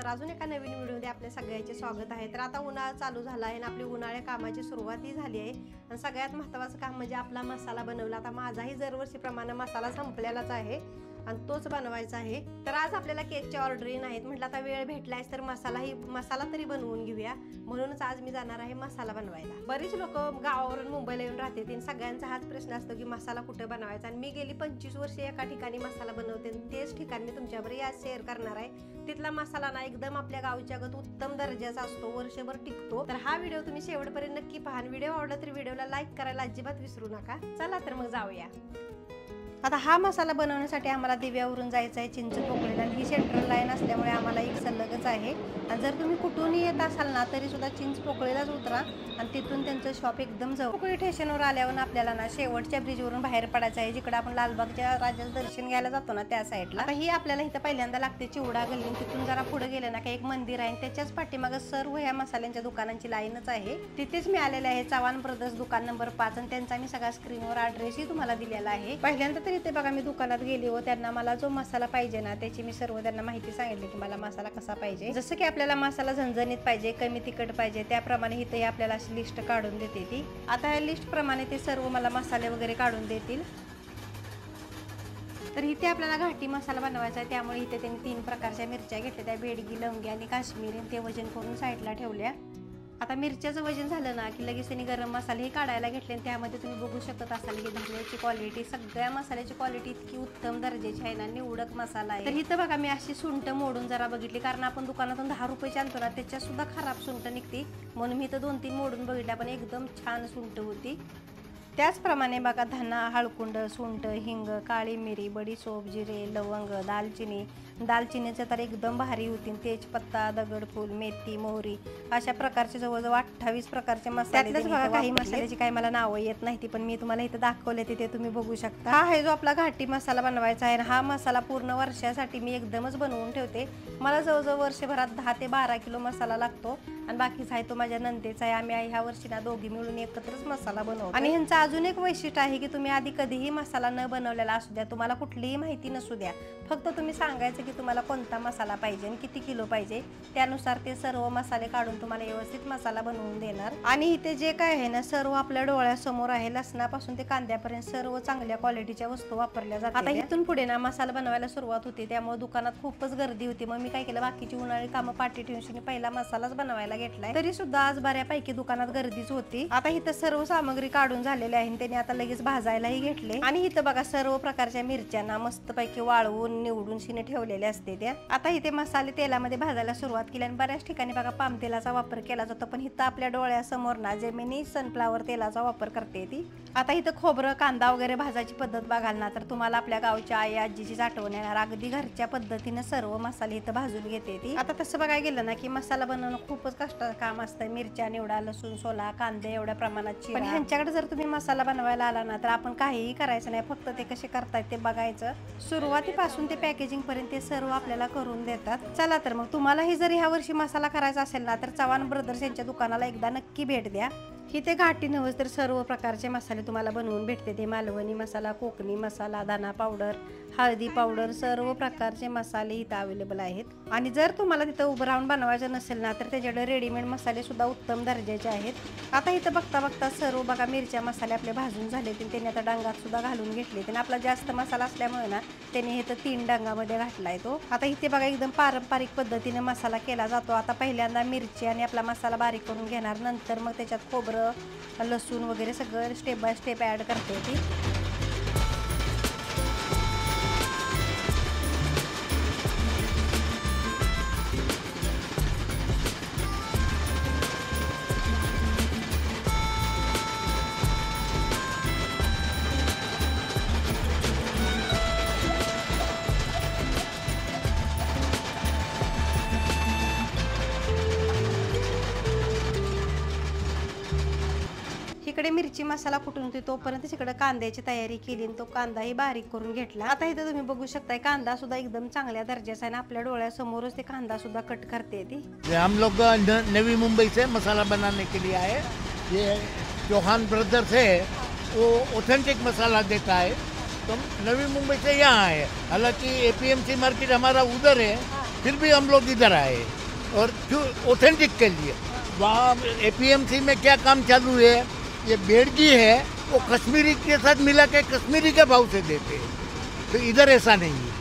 तर अजून एका नवीन व्हिडिओमध्ये आपल्या सगळ्यांचे स्वागत आहे। तर आता उन्हाळा चालू झाला आहे आणि आपली उन्हाळ्या कामाची सुरुवातही झाली आहे आणि सगळ्यात महत्त्वाचं काम म्हणजे आपला मसाला बनवला। आता माझाही दरवर्षीप्रमाणे मसाला संपलेलाच आहे आणि तोच बनवायचा आहे। तर आज आपल्याला केकची ऑर्डर नाहीत, म्हटलं आता वेळ भेटलाय तर मसाला तरी बनवून घेऊया, म्हणूनच आज मी जाणार आहे मसाला बनवायला। बरीच लोक गावावरून मुंबईला येऊन राहतात आणि सगळ्यांचा हाच प्रश्न असतो की मसाला कुठे बनवायचा। आणि मी गेली 25 वर्षे एका ठिकाणी मसाला बनवते, तेच ठिकाण मी तुमच्याबरोबर आज शेअर करणार आहे। तिथला मसाला ना एकदम आपल्या गावच्या गत उत्तम दर्जाचा असतो, वर्षभर टिकतो। तर हा व्हिडिओ तुम्ही शेवटपर्यंत नक्की पहा। व्हिडिओ आवडला तर व्हिडिओला लाईक करायला अजिबात विसरू नका। चला तर मग जाऊया। आता हा मसाला बनवण्यासाठी आम्हाला दिव्यावरून जायचं आहे चिंचपोकळीला, आणि ही सेंट्रल लाईन असल्यामुळे आम्हाला एक सलगच आहे। आणि जर तुम्ही कुठूनही येत असाल ना तरी सुद्धा चिंचपोकळीलाच उतरा आणि तिथून त्यांचं शॉप एकदम जवळ। पोकळी स्टेशनवर आल्यावर आपल्याला ना शेवटच्या ब्रिजवरून बाहेर पडायचं आहे, जिकडे आपण लालबागच्या राजाचं दर्शन घ्यायला जातो ना त्या साईडला। आता ही आपल्याला इथं पहिल्यांदा लागते चिवडा गल्ली। तिथून जरा पुढे गेले ना की एक मंदिर आहे, त्याच्याच पाठीमागे सर्व ह्या मसाल्यांच्या दुकानांची लाईनच आहे। तिथेच मी आलेले आहे चव्हाण ब्रदर्स दुकान नंबर 5, आणि त्यांचा मी सगळा स्क्रीनवर ॲड्रेसही तुम्हाला दिलेला आहे। पहिल्यांदा तर इथे बघा मी दुकानात गेली व त्यांना मला जो मसाला पाहिजे ना त्याची मी सर्व त्यांना माहिती सांगितली की मला मसाला कसा पाहिजे। जसं की आपल्याला मसाला झणझणीत पाहिजे, कमी तिखट पाहिजे, त्याप्रमाणे इथे आपल्याला अशी लिस्ट काढून देते ती। आता या लिस्ट प्रमाणे ते सर्व मला मसाले वगैरे काढून देतील। तर इथे आपल्याला घाटी मसाला बनवायचा आहे, त्यामुळे इथे त्यांनी 3 प्रकारच्या मिरच्या घेतल्या, त्या बेडगी, लवंगी आणि काश्मीरी, ते वजन करून साईडला ठेवल्या। आता मिरच्याचं वजन झालं ना की लगेच त्यांनी गरम मसालेही काढायला घेतले, आणि त्यामध्ये तुम्ही बघू शकत असाल की धन्याची क्वालिटी, सगळ्या मसाल्याची क्वालिटी इतकी उत्तम दर्जाची आहे ना, निवडक मसाला आहे। तर इथं बघा मी अशी सुंठ मोडून जरा बघितली, कारण आपण दुकानातून 10 रुपयाची आणतो ना त्याच्यात सुद्धा खराब सुंठ निघते, म्हणून मी इथं 2-3 मोडून बघितल्या, पण एकदम छान सुंठ होती। त्याचप्रमाणे बघा धना, हळकुंड, सुंठ, हिंग, काळी मिरी, बडीशोप, जिरे, लवंग, दालचिनीचं तर एकदम भारी होती, तेजपत्ता, दगडफूल, मेथी, मोहरी, अशा प्रकारचे जवळजवळ 28 प्रकारचे मसाले। बघा काही मसाल्याची काही मला नावं येत नाही ती, पण मी तुम्हाला इथं दाखवले ते तुम्ही बघू शकता। हा आहे जो आपला घाटी मसाला बनवायचा आहे। हा मसाला पूर्ण वर्षासाठी मी एकदमच बनवून ठेवते। मला जवळजवळ वर्षभरात 10 ते 12 किलो मसाला लागतो, आणि बाकीचा आहे तो माझ्या नंदेचा आहे। आम्ही ह्या वर्षी ना दोघी मिळून एकत्रच मसाला बनवतो। आणि ह्यांचं अजून एक वैशिष्ट्य आहे की तुम्ही आधी कधीही मसाला न बनवलेला असू द्या, तुम्हाला कुठलीही माहिती नसू द्या, फक्त तुम्ही सांगायचं की तुम्हाला कोणता मसाला पाहिजे आणि किती किलो पाहिजे, त्यानुसार ते सर्व मसाले काढून तुम्हाला व्यवस्थित मसाला बनवून देणार। आणि इथे जे काय आहे ना सर्व आपल्या डोळ्यासमोर आहे, लसणापासून ते कांद्यापर्यंत सर्व चांगल्या क्वालिटीच्या वस्तू वापरल्या जातात। आता इथून पुढे ना मसाला बनवायला सुरुवात होती, त्यामुळे दुकानात खूपच गर्दी होती। मग मी काय केलं, बाकीची उन्हाळी कामं पाठी ठेवून पहिला मसालाच बनवायला घेतलाय। तरी सुद्धा आज बऱ्यापैकी दुकानात गर्दीच होती। आता इथं सर्व सामग्री काढून झालेली आहे, त्याने आता लगेच भाजायलाही घेतले। आणि इथं बघा सर्व प्रकारच्या मिरच्यांना मस्तपैकी वाळवून निवडून शिने ठेवलेले असते त्या। आता इथे मसाले तेलामध्ये भाजायला सुरुवात केली, आणि बऱ्याच ठिकाणी बघा पाम तेलाचा वापर केला जातो, पण इथं आपल्या डोळ्यासमोर ना जेमिनी सनफ्लावर तेलाचा वापर करते ती। आता इथं खोबरं, कांदा वगैरे भाजायची पद्धत बघाल ना तर तुम्हाला आपल्या गावच्या आई आजीचीच आठवण येणार। अगदी घरच्या पद्धतीने सर्व मसाले इथं भाजून घेते ती। आता तसं बघायला गेलं ना की मसाला बनवणं खूपच कष्टाचं काम असतं। मिरच्या निवडा, लसूण सोला, कांदे एवढ्या प्रमाणात चिरा। पण ह्यांच्याकडे जर तुम्ही मसाला बनवायला आला ना तर आपण काहीही करायचं नाही, फक्त ते कसे करतायत ते बघायचं। सुरुवातीपासून ते पॅकेजिंग पर्यंत ते सर्व आपल्याला करून देतात। चला तर मग तुम्हालाही जर ह्या वर्षी मसाला करायचा असेल ना तर चव्हाण ब्रदर्स यांच्या दुकानाला एकदा नक्की भेट द्या। इथे घाटी नव्हस तर सर्व प्रकारचे मसाले तुम्हाला बनवून भेटते ते। मालवणी मसाला, कोकणी मसाला, धना पावडर, हळदी पावडर, सर्व प्रकारचे मसाले इथं अवेलेबल आहेत। आणि जर तुम्हाला तिथं उभं राहून बनवायचं नसेल ना तर त्याच्याकडे रेडीमेड मसाले सुद्धा उत्तम दर्जाचे आहेत। आता इथं बघता बघता सर्व बघा मिरच्या मसाले आपले भाजून झाले, त्यांनी आता डांगात सुद्धा घालून घेतले। त्यांनी आपला जास्त मसाला असल्यामुळे ना त्यांनी इथं 3 डांगामध्ये घातलाय तो। आता इथे बघा एकदम पारंपरिक पद्धतीने मसाला केला जातो। आता पहिल्यांदा मिरची आणि आपला मसाला बारीक करून घेणार, नंतर मग त्याच्यात खोबरं, लसूण वगैरे सगळं स्टेप बाय स्टेप ऍड करते ती। इकडे मिरची मसाला कुटून होती तोपर्यंत तिकडे कांद्याची तयारी केली, आणि तो कांदाही बारीक करून घेतला। आता इथे तुम्ही बघू शकता कांदा सुद्धा एकदम चांगल्या दर्जाचा आहे, आपल्या डोळ्यासमोरच ते कांदा सुद्धा कट करते ती। हम लोग नवी मुंबई से मसाला बनाने के लिए आए। ये चौहान ब्रदर्स है, वो ऑथेंटिक मसाला देता है। तो नवी मुंबई से यहाँ आए, हालांकि APMC मार्केट हमारा उधर है, फिर भी हम लोग इधर आए और क्यों ऑथेंटिक के लिए। वहाँ APMC में क्या काम चालू है, ये बेड़गी है वो कश्मीरी के साथ मिला के कश्मीरी के भाव से देते हैं, तो इधर ऐसा नहीं है।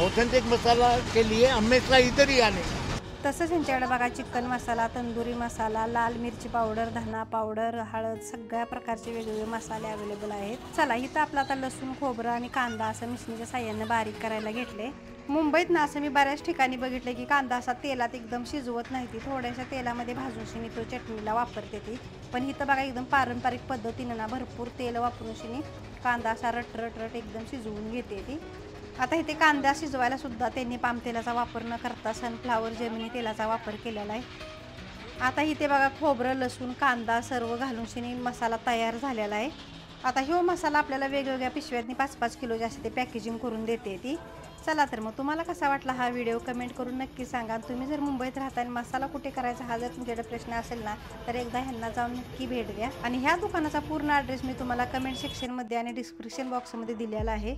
ऑथेंटिक मसाला के लिए हमेशा इधर ही आने का। तसंच यांच्याकडे बघा चिकन मसाला, तंदुरी मसाला, लाल मिरची पावडर, धना पावडर, हळद, सगळ्या प्रकारचे वेगवेगळे मसाले अवेलेबल आहेत। चला इथं आपला आता लसूण, खोबरं आणि कांदा असं मिक्सरच्या साह्याने बारीक करायला घेतले। मुंबईत ना असं मी बऱ्याच ठिकाणी बघितले की कांदा असा तेलात एकदम शिजवत नाही, ती थोड्याशा तेलामध्ये भाजून शिनी तो चटणीला वापरते ती। पण इथं बघा एकदम पारंपरिक पद्धतीने ना भरपूर तेल वापरून शिनी कांदा असा रट एकदम शिजवून घेते ती। आता इथे कांदा शिजवायला सुद्धा त्यांनी पाम तेलाचा वापर न करता सनफ्लावर जेमिनी तेलाचा वापर केलेला आहे। आता इथे बघा खोबरं, लसूण, कांदा सर्व घालून शिनी मसाला तयार झालेला आहे। आता ह्यो मसाला आपल्याला वेगवेगळ्या पिशव्यांनी 5-5 किलो जास्त ते पॅकेजिंग करून देते ती। चला तर मग तुम्हाला कसा वाटला हा व्हिडिओ कमेंट करून नक्की सांगा। तुम्ही जर मुंबईत राहता आणि मसाला कुठे करायचा हा जर तुमच्याकडे प्रश्न असेल ना तर एकदा ह्यांना जाऊन नक्की भेट द्या। आणि ह्या दुकानाचा पूर्ण ॲड्रेस मी तुम्हाला कमेंट सेक्शनमध्ये आणि डिस्क्रिप्शन बॉक्समध्ये दिलेला आहे।